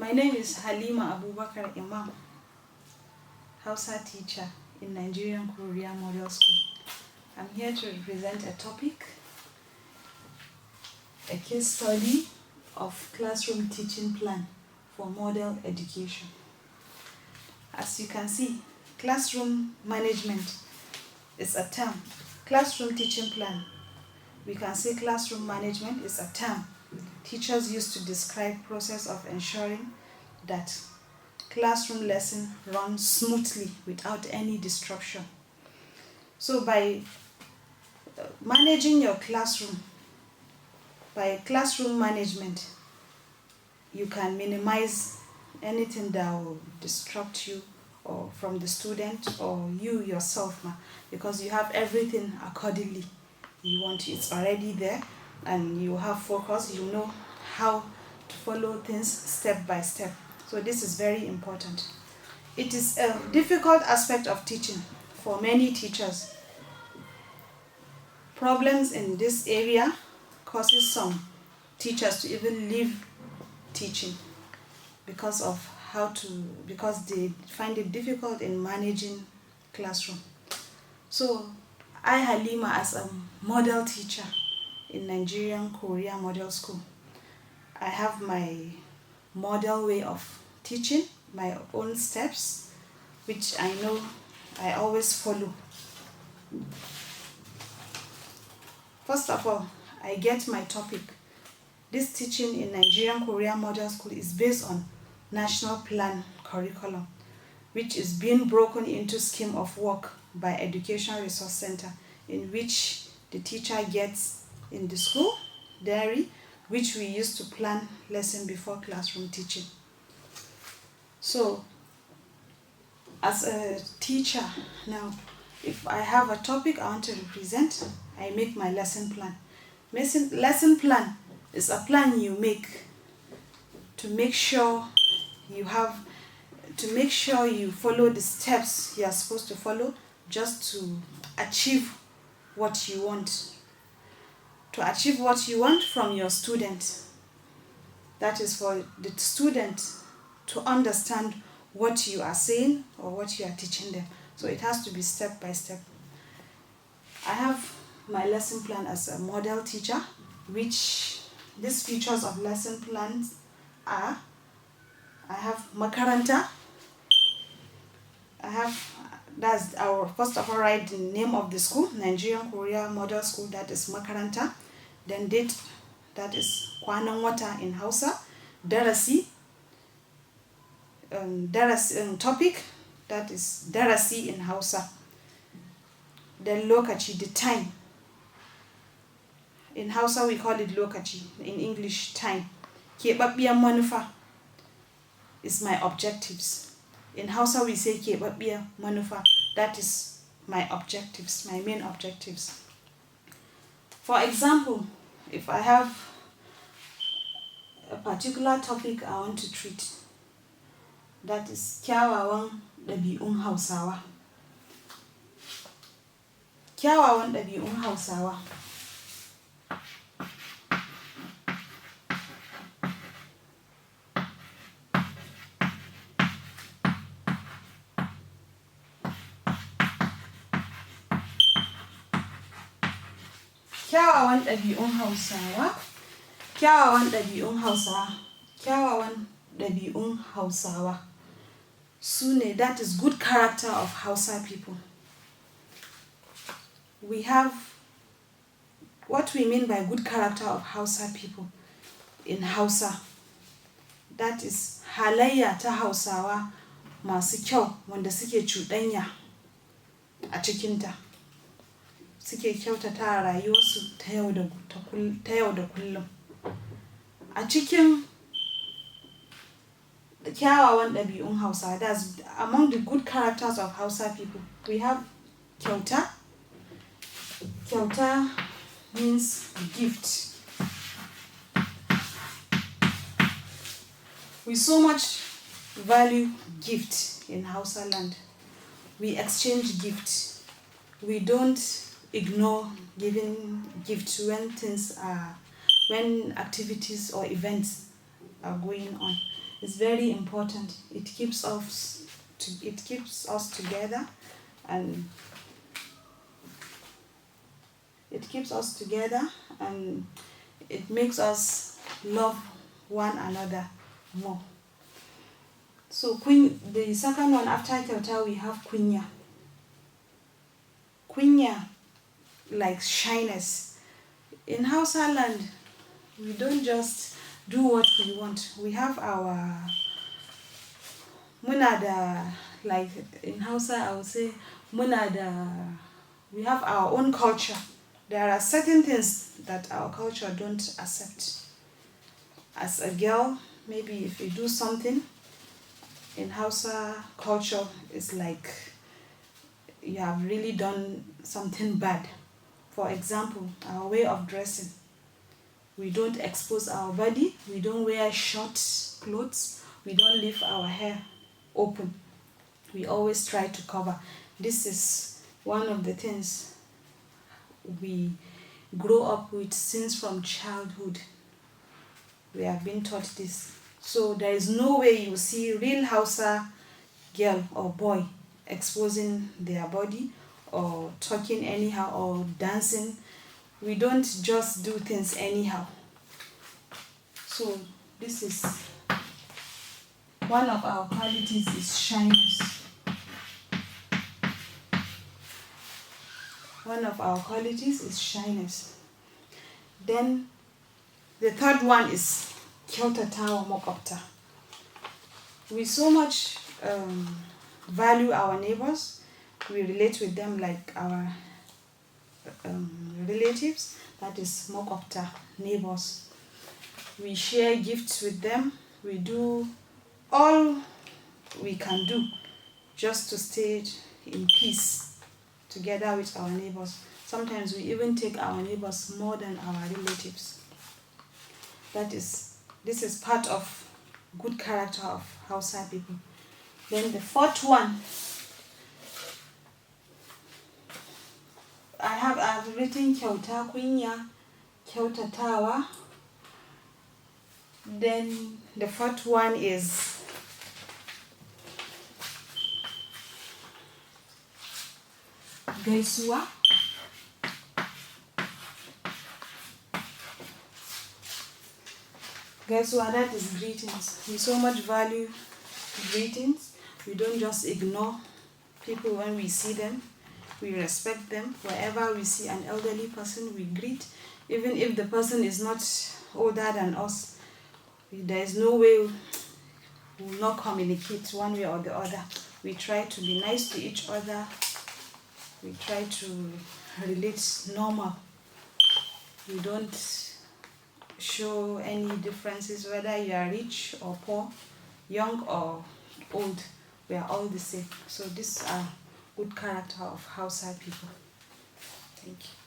My name is Halima Abubakar, Imam, Hausa teacher in Nigerian Korea Model School. I'm here to present a topic, a case study of classroom teaching plan for model education. As you can see, classroom management is a term. Classroom teaching plan, we can say classroom management is a term teachers use to describe process of ensuring that classroom lesson runs smoothly without any disruption. So by managing your classroom, by classroom management, you can minimize anything that will disrupt you or from the student or you yourself, because you have everything accordingly. You want it's already there and you have focus, you know how to follow things step by step. So this is very important. It is a difficult aspect of teaching for many teachers. Problems in this area causes some teachers to even leave teaching because they find it difficult in managing classroom. So I, Halima, as a model teacher in Nigerian Korea Model School, I have my model way of teaching, my own steps, which I know I always follow. First of all, I get my topic. This teaching in Nigerian Korea Model School is based on National Plan curriculum, which is being broken into scheme of work by Education Resource Center, in which the teacher gets in the school diary, which we use to plan lesson before classroom teaching. So, as a teacher now, if I have a topic I want to represent, I make my lesson plan. Lesson plan is a plan you make to make sure you follow the steps you are supposed to follow just to achieve what you want. To achieve what you want from your student. That is for the student to understand what you are saying or what you are teaching them. So it has to be step by step. I have my lesson plan as a model teacher, which these features of lesson plans are: I have makaranta. That's our, first of all, write the name of the school, Nigerian Korea Model School, that is makaranta. Then date, that is kwanan wata in Hausa. Darasi, topic, that is darasi in Hausa. Then lokaci, the time. In Hausa we call it lokaci, in English time. Keɓaɓɓiyar manufa is my objectives. In Hausa we say keɓaɓɓiyar manufa, that is my objectives, my main objectives. For example, if I have a particular topic I want to treat, that is kyawawan ɗabi'un Hausawa. Kyawawan ɗabi'un Hausawa. Kyawawan ɗabi'un Hausawa. Kyawawan ɗabi'un Hausawa. Kyawawan ɗabi'un Hausawa. Sune, that is good character of Hausa people. We have what we mean by good character of Hausa people in Hausa. That is halayya ta Hausawa masu kyau wanda suke cuɗanya a cikinta. Suke kyautata rayuwarsu ta yau da kullum. A cikin the kyawawan ɗabi'un Hausa, that's among the good characters of Hausa people, we have kyauta. Kyauta means gift. We so much value gift in Hausa land. We exchange gift. We don't ignore giving gifts when activities or events are going on. is very important. It keeps us together, and it makes us love one another more. So the second one after kyauta, we have kunya. Kunya, like shyness. In Hausa land, we don't just do what we want. We have our like in Hausa I would say we have our own culture. There are certain things that our culture don't accept. As a girl, maybe if you do something in Hausa culture, it's like you have really done something bad. For example, our way of dressing. We don't expose our body, we don't wear short clothes, we don't leave our hair open. We always try to cover. This is one of the things we grow up with since from childhood. We have been taught this. So there is no way you see real Hausa girl or boy exposing their body or talking anyhow or dancing. We don't just do things anyhow. So this is one of our qualities is shyness. One of our qualities is shyness. Then the third one is kyautatawa makwabta. We so much value our neighbors. We relate with them like our relatives, that is makwabta, neighbors. We share gifts with them. We do all we can do just to stay in peace together with our neighbors. Sometimes we even take our neighbors more than our relatives. This is part of good character of Hausa people. Then the fourth one, I've written kyauta, kunya, kyautatawa. Then the fourth one is gaisuwa. Gaisuwa, that is greetings. We so much value greetings. We don't just ignore people when we see them. We respect them. Wherever we see an elderly person, we greet. Even if the person is not older than us, there is no way we will not communicate one way or the other. We try to be nice to each other. We try to relate normal. We don't show any differences whether you are rich or poor, young or old. We are all the same. So these are good character of Hausa people. Thank you.